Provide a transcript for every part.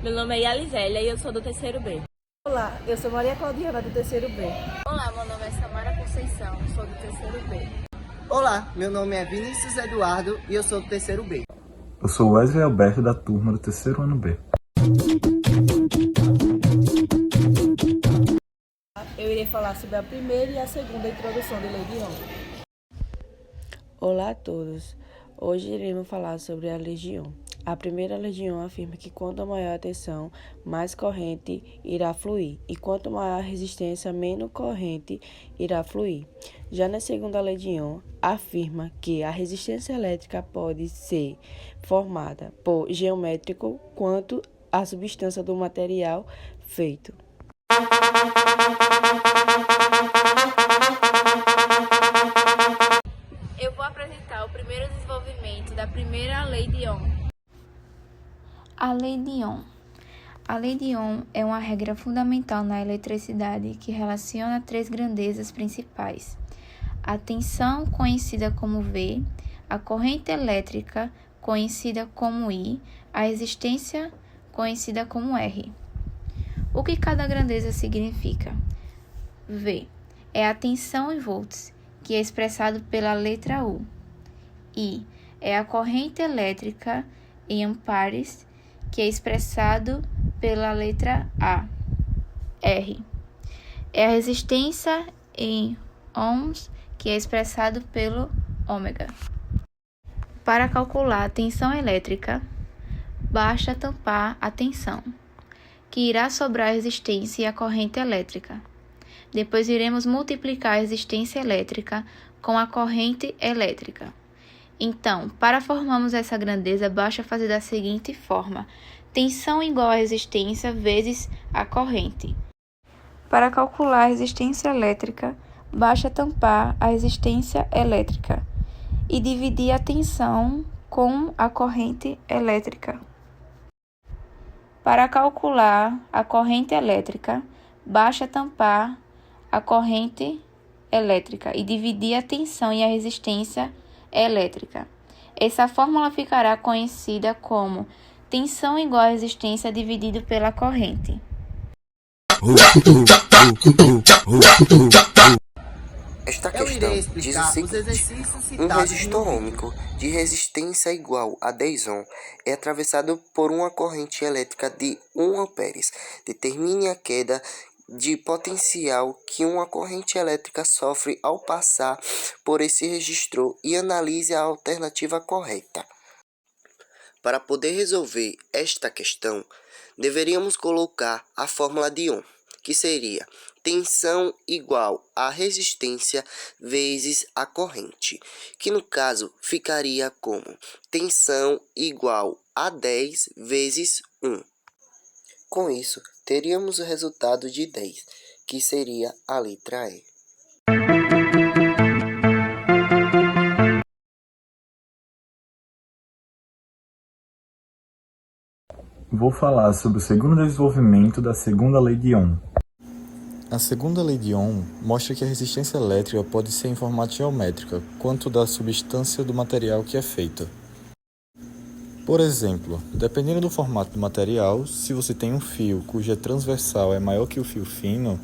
Meu nome é Yalisélia e eu sou do terceiro B. Olá, eu sou Maria Claudiana, do terceiro B. Olá, meu nome é Samara Conceição, sou do terceiro B. Olá, meu nome é Vinícius Eduardo e eu sou do terceiro B. Eu sou Wesley Alberto, da turma do terceiro ano B. Eu irei falar sobre a primeira e a segunda introdução de Lei de Honra. Olá a todos. Hoje iremos falar sobre a legião. A primeira legião afirma que quanto maior a tensão, mais corrente irá fluir, e quanto maior a resistência, menos corrente irá fluir. Já na segunda legião, afirma que a resistência elétrica pode ser formada por geométrico quanto a substância do material feito. Eu vou apresentar o primeiro desenvolvimento da primeira Lei de Ohm. A Lei de Ohm. A Lei de Ohm é uma regra fundamental na eletricidade que relaciona três grandezas principais: a tensão, conhecida como V, a corrente elétrica, conhecida como I, a resistência, conhecida como R. O que cada grandeza significa? V é a tensão em volts, que é expressado pela letra U. I é a corrente elétrica em amperes, que é expressado pela letra A. R é a resistência em ohms, que é expressado pelo ômega. Para calcular a tensão elétrica, basta tampar a tensão, que irá sobrar a resistência e a corrente elétrica. Depois iremos multiplicar a resistência elétrica com a corrente elétrica. Então, para formarmos essa grandeza, basta fazer da seguinte forma: tensão igual a resistência vezes a corrente. Para calcular a resistência elétrica, basta tampar a resistência elétrica e dividir a tensão com a corrente elétrica. Para calcular a corrente elétrica, basta tampar a corrente elétrica e dividir a tensão e a resistência elétrica. Essa fórmula ficará conhecida como tensão igual a resistência dividido pela corrente. Esta Eu questão irei diz o explicar os seguinte: exercícios um citados resistor no ohmico vídeo. de resistência igual a 10 ohm é atravessado por uma corrente elétrica de 1 amperes. Determine a queda de potencial que uma corrente elétrica sofre ao passar por esse resistor e analise a alternativa correta. Para poder resolver esta questão, deveríamos colocar a fórmula de Ohm, que seria tensão igual a resistência vezes a corrente, que no caso ficaria como tensão igual a 10 vezes 1. Com isso, teríamos o resultado de 10, que seria a letra E. Vou falar sobre o segundo desenvolvimento da segunda lei de Ohm. A segunda lei de Ohm mostra que a resistência elétrica pode ser em formato geométrica, quanto da substância do material que é feita. Por exemplo, dependendo do formato do material, se você tem um fio cuja transversal é maior que o fio fino,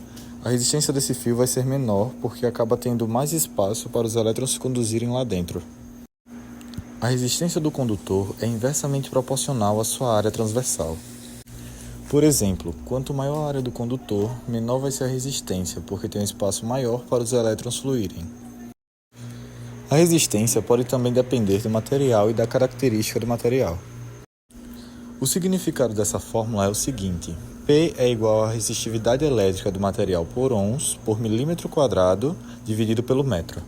a resistência desse fio vai ser menor porque acaba tendo mais espaço para os elétrons se conduzirem lá dentro. A resistência do condutor é inversamente proporcional à sua área transversal. Por exemplo, quanto maior a área do condutor, menor vai ser a resistência, porque tem um espaço maior para os elétrons fluírem. A resistência pode também depender do material e da característica do material. O significado dessa fórmula é o seguinte: P é igual à resistividade elétrica do material por ohms por milímetro quadrado dividido pelo metro.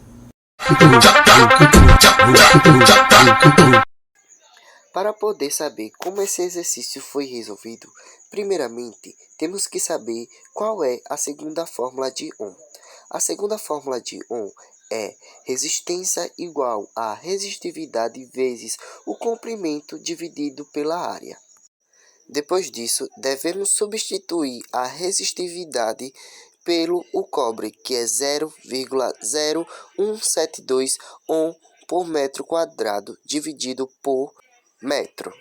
Para poder saber como esse exercício foi resolvido, primeiramente temos que saber qual é a segunda fórmula de Ohm. A segunda fórmula de Ohm é resistência igual a resistividade vezes o comprimento dividido pela área. Depois disso, devemos substituir a resistividade pelo o cobre, que é 0,0172 ohm por metro quadrado dividido por metro.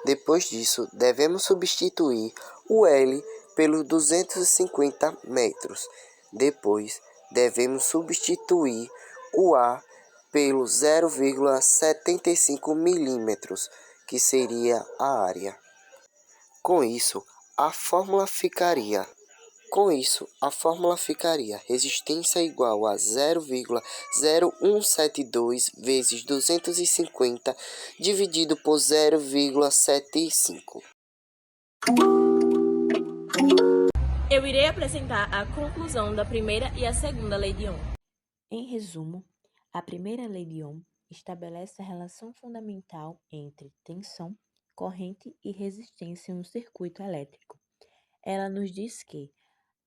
Depois disso, devemos substituir o L pelos 250 metros. Depois, devemos substituir o A pelo 0,75 milímetros, que seria a área. Com isso, a fórmula ficaria resistência igual a 0,0172 vezes 250 dividido por 0,75. Eu irei apresentar a conclusão da primeira e a segunda lei de Ohm. Em resumo, a primeira lei de Ohm estabelece a relação fundamental entre tensão, corrente e resistência em um circuito elétrico. Ela nos diz que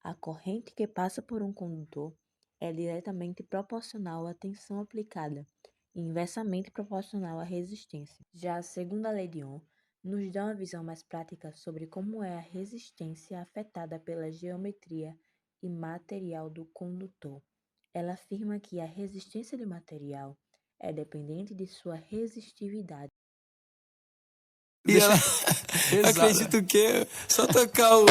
a corrente que passa por um condutor é diretamente proporcional à tensão aplicada e inversamente proporcional à resistência. Já a segunda lei de Ohm nos dá uma visão mais prática sobre como é a resistência afetada pela geometria e material do condutor. Ela afirma que a resistência do material é dependente de sua resistividade. E ela, acredito que só tocar o...